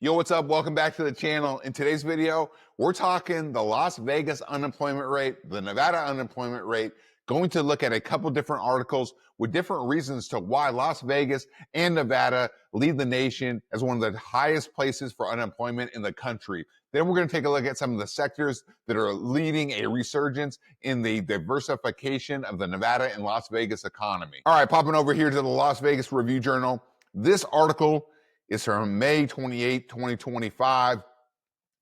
Yo, what's up? Welcome back to the channel. In today's video, we're talking the Las Vegas unemployment rate, the Nevada unemployment rate, going to look at a couple different articles with different reasons to why Las Vegas and Nevada lead the nation as one of the highest places for unemployment in the country. Then we're going to take a look at some of the sectors that are leading a resurgence in the diversification of the Nevada and Las Vegas economy. All right, popping over here to the Las Vegas Review Journal. This article is from May 28, 2025.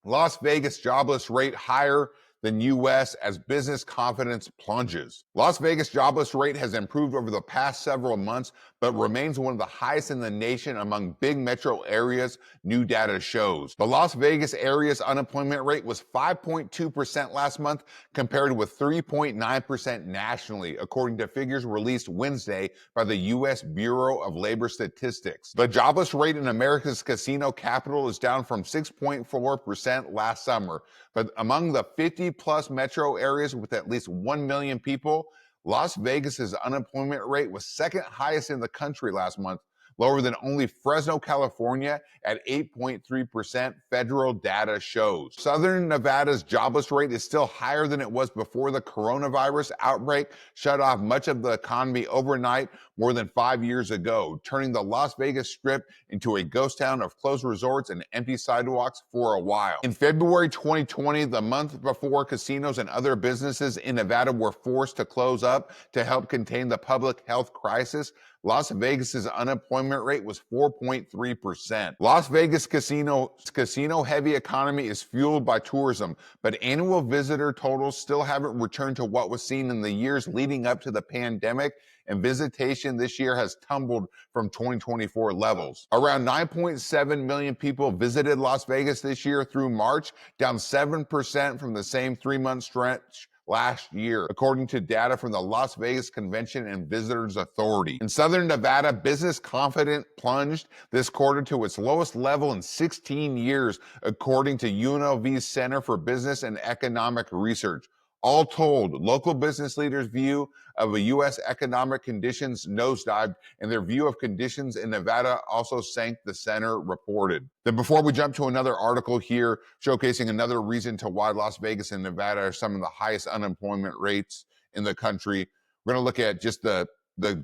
Las Vegas jobless rate higher than U.S. as business confidence plunges. Las Vegas jobless rate has improved over the past several months, but remains one of the highest in the nation among big metro areas, new data shows. The Las Vegas area's unemployment rate was 5.2% last month, compared with 3.9% nationally, according to figures released Wednesday by the U.S. Bureau of Labor Statistics. The jobless rate in America's casino capital is down from 6.4% last summer, but among the 50-plus metro areas with at least 1 million people, Las Vegas's unemployment rate was second highest in the country last month, lower than only Fresno, California at 8.3%, federal data shows. Southern Nevada's jobless rate is still higher than it was before the coronavirus outbreak shut off much of the economy overnight more than 5 years ago, turning the Las Vegas Strip into a ghost town of closed resorts and empty sidewalks for a while. In February 2020, the month before casinos and other businesses in Nevada were forced to close up to help contain the public health crisis, Las Vegas's unemployment rate was 4.3%. Las Vegas casino-heavy economy is fueled by tourism, but annual visitor totals still haven't returned to what was seen in the years leading up to the pandemic, and visitation this year has tumbled from 2024 levels. Around 9.7 million people visited Las Vegas this year through March, down 7% from the same three-month stretch last year, according to data from the Las Vegas Convention and Visitors Authority. In Southern Nevada, business confidence plunged this quarter to its lowest level in 16 years, according to UNLV's Center for Business and Economic Research. All told, local business leaders' view of a U.S. economic conditions nosedived, and their view of conditions in Nevada also sank, the center reported. Then before we jump to another article here showcasing another reason to why Las Vegas and Nevada are some of the highest unemployment rates in the country, we're going to look at just the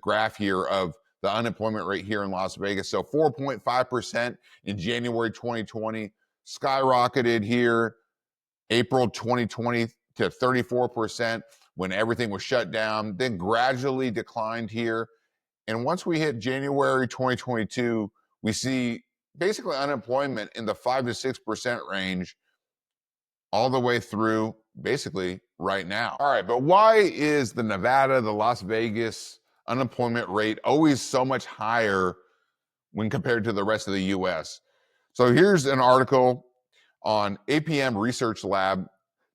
graph here of the unemployment rate here in Las Vegas. So 4.5% in January 2020, skyrocketed here April 2020 to 34% when everything was shut down, then gradually declined here. And once we hit January 2022, we see basically unemployment in the 5 to 6% range all the way through basically right now. All right, but why is the Nevada, the Las Vegas unemployment rate always so much higher when compared to the rest of the US? So here's an article on APM Research Lab.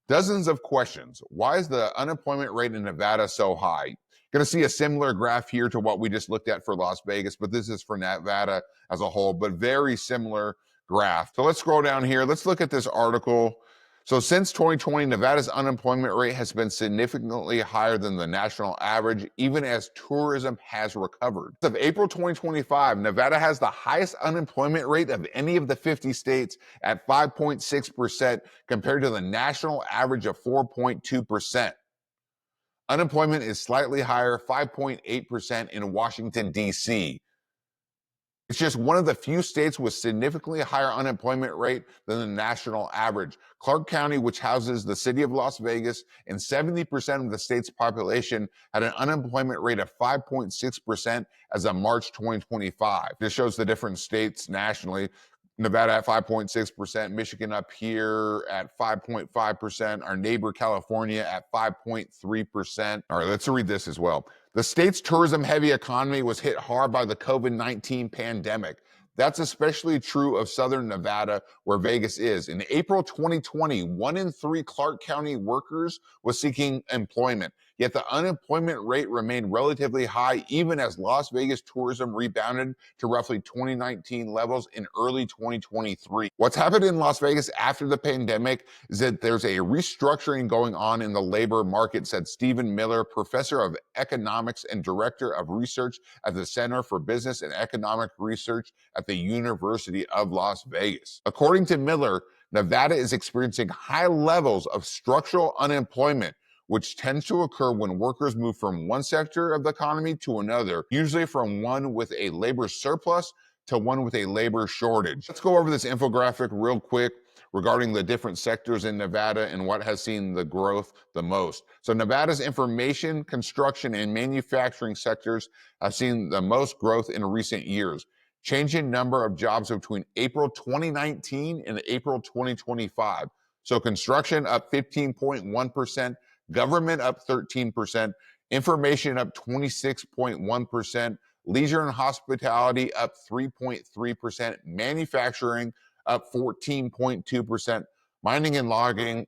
Dozens of questions. Why is the unemployment rate in Nevada so high? Going to see a similar graph here to what we just looked at for Las Vegas, but this is for Nevada as a whole, but very similar graph. So let's scroll down here. Let's look at this article. So since 2020, Nevada's unemployment rate has been significantly higher than the national average, even as tourism has recovered. As of April 2025, Nevada has the highest unemployment rate of any of the 50 states at 5.6% compared to the national average of 4.2%. Unemployment is slightly higher, 5.8% in Washington, D.C. It's just one of the few states with significantly higher unemployment rate than the national average. Clark County, which houses the city of Las Vegas and 70% of the state's population, had an unemployment rate of 5.6% as of March 2025. This shows the different states nationally. Nevada at 5.6%, Michigan up here at 5.5%, our neighbor California at 5.3%. All right, let's read this as well. The state's tourism-heavy economy was hit hard by the COVID-19 pandemic. That's especially true of Southern Nevada, where Vegas is. In April 2020, 1 in 3 Clark County workers was seeking employment. yet the unemployment rate remained relatively high even as Las Vegas tourism rebounded to roughly 2019 levels in early 2023. What's happened in Las Vegas after the pandemic is that there's a restructuring going on in the labor market, said Stephen Miller, professor of economics and director of research at the Center for Business and Economic Research at the University of Las Vegas. According to Miller, Nevada is experiencing high levels of structural unemployment, which tends to occur when workers move from one sector of the economy to another, usually from one with a labor surplus to one with a labor shortage. Let's go over this infographic real quick regarding the different sectors in Nevada and what has seen the growth the most. So Nevada's information, construction, and manufacturing sectors have seen the most growth in recent years. Change in number of jobs between April 2019 and April 2025. So construction up 15.1%, government up 13%, information up 26.1%, leisure and hospitality up 3.3%, manufacturing up 14.2%, mining and logging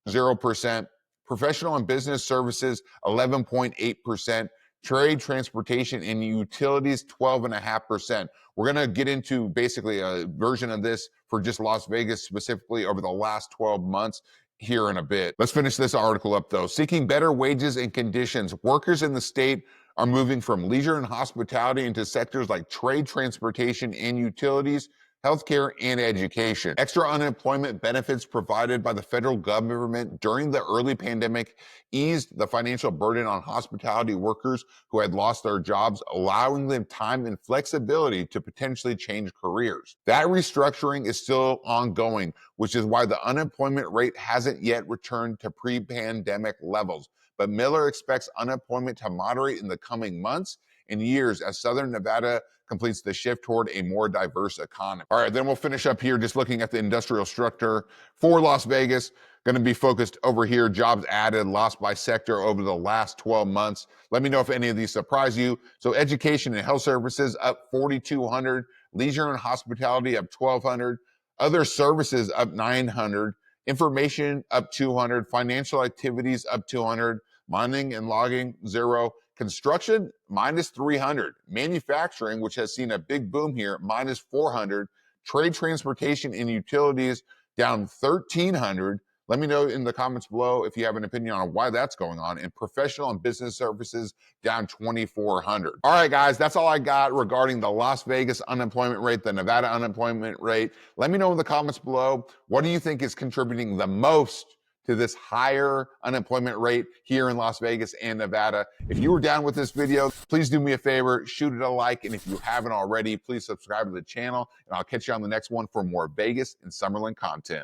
0%, professional and business services 11.8%, trade, transportation, and utilities 12.5%. We're going to get into basically a version of this for just Las Vegas specifically over the last 12 months here in a bit. Let's finish this article up though. Seeking better wages and conditions, workers in the state are moving from leisure and hospitality into sectors like trade, transportation, and utilities, healthcare, and education. Extra unemployment benefits provided by the federal government during the early pandemic eased the financial burden on hospitality workers who had lost their jobs, allowing them time and flexibility to potentially change careers. That restructuring is still ongoing, which is why the unemployment rate hasn't yet returned to pre-pandemic levels. But Miller expects unemployment to moderate in the coming months and years as Southern Nevada completes the shift toward a more diverse economy. All right, then we'll finish up here just looking at the industrial structure for Las Vegas. Going to be focused over here, jobs added, lost by sector over the last 12 months. Let me know if any of these surprise you. So education and health services up 4,200, leisure and hospitality up 1,200, other services up 900, information up 200, financial activities up 200, mining and logging 0, construction minus 300, manufacturing, which has seen a big boom here, minus 400, trade, transportation, and utilities down 1,300. Let me know in the comments below if you have an opinion on why that's going on. And professional and business services down 2,400. All right, guys, that's all I got regarding the Las Vegas unemployment rate, the Nevada unemployment rate. Let me know in the comments below, what do you think is contributing the most to this higher unemployment rate here in Las Vegas and Nevada? If you were down with this video, please do me a favor, shoot it a like. And if you haven't already, please subscribe to the channel. And I'll catch you on the next one for more Vegas and Summerlin content.